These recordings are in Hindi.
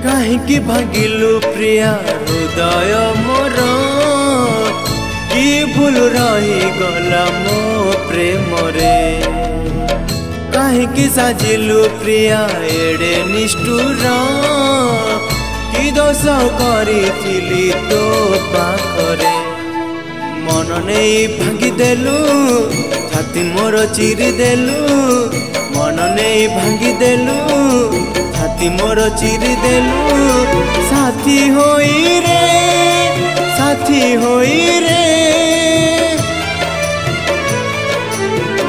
काहेकि भागिलु प्रिया हृदय मोर कि भूल रही गला मो प्रेम रे। काहेकि साजिलु प्रिया एड़े निष्ठुर कि दोष करिथिली तो पाखरे। मन नहीं भांगी देलु छाती मोर चिरी देलु। मन नहीं भांगी देलु छाती मोर चिरी देलु। साथी होई रे साथी होई रे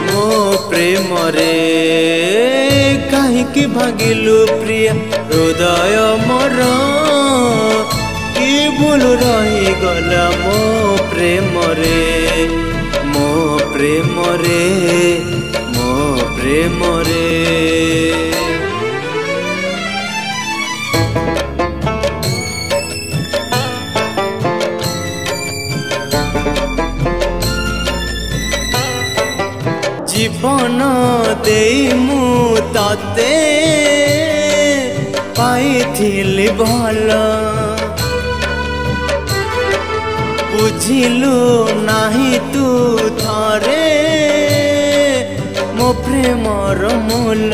मो प्रेम रे। काहेकि भागिलु प्रिया हृदय मोर कि भूल रही गला मो प्रेम रे। मो प्रेम रे मो प्रेम रे। जीवन देई मु ताते पाइथिली भल। बुझिलु नाही तू थरे मो प्रेमर मूल।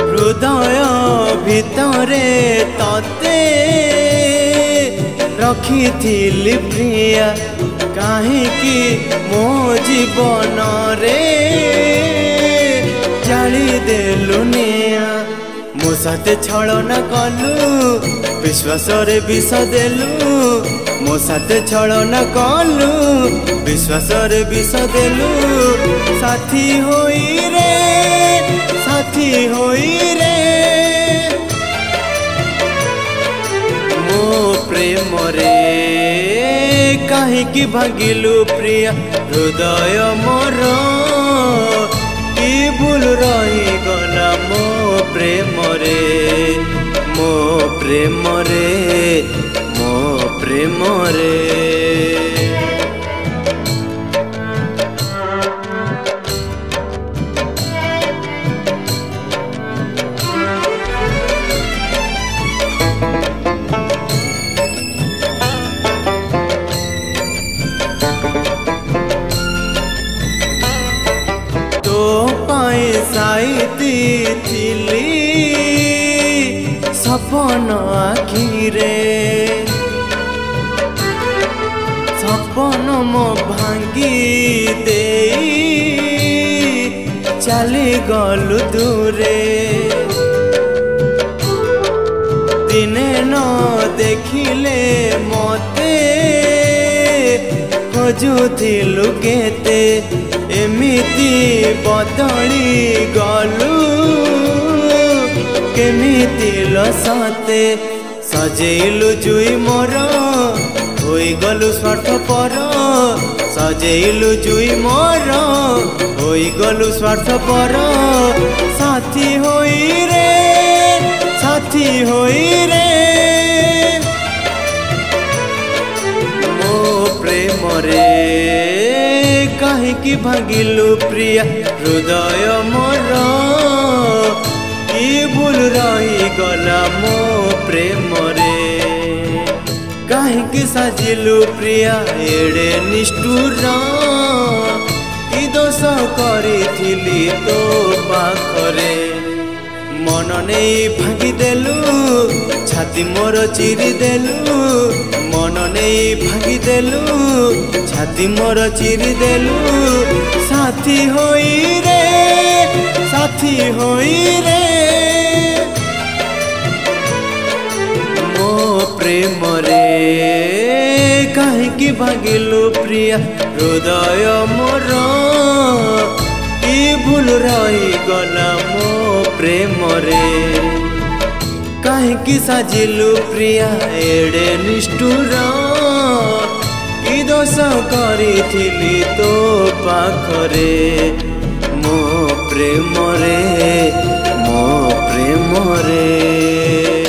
हृदय भितरे ताते रखिथिली प्रिया। काहेकि मो जीवन रे जाली देलु निया। मो साथे छलना कलु विश्वास रे विष देलु। मो साथे छलना कलु विश्वास रे विष देलु। साथी होई रे साथी होई रे मो प्रेम रे। काहेकि भागिलु प्रिया हृदय मोर कि भूल रही गला मो प्रेम रे। मो प्रेम रे मो प्रेम रे। साइती थिली सपन आखिरे। सपन मो भांगी देई चली गलु दूरे। दिने न देखिले मते खोजुथिलु केते। एमिति बदली गलु केमिति लसते। सजेलु जुई मोर होई गलु स्वार्थपर। सजेलु जुई मोर होई गलु स्वार्थपर। साथी होई रे साथी होई रे मो प्रेम रे। काहेकि भागिलु प्रिया हृदय मोर कि भूल रही गला मो प्रेम रे। काहेकि साजिलु प्रिया एड़े निष्ठुर कि दोष करिथिली तो पाखरे। मन नहीं भांगी देलु छाती मोर चिरी देलु। मन नहीं भांगी देलु छाती मोर चिरी देलु। साथी होई रे साथी होई रे मो प्रेम रे। काहेकि भागिलु प्रिया हृदय मोर कि भूल रही गला मो प्रेम रे। काहेकि साजिलु प्रिया एड़े निष्ठुर कि दोष करिथिली तो पाखरे। मो प्रेम रे मो प्रेम रे।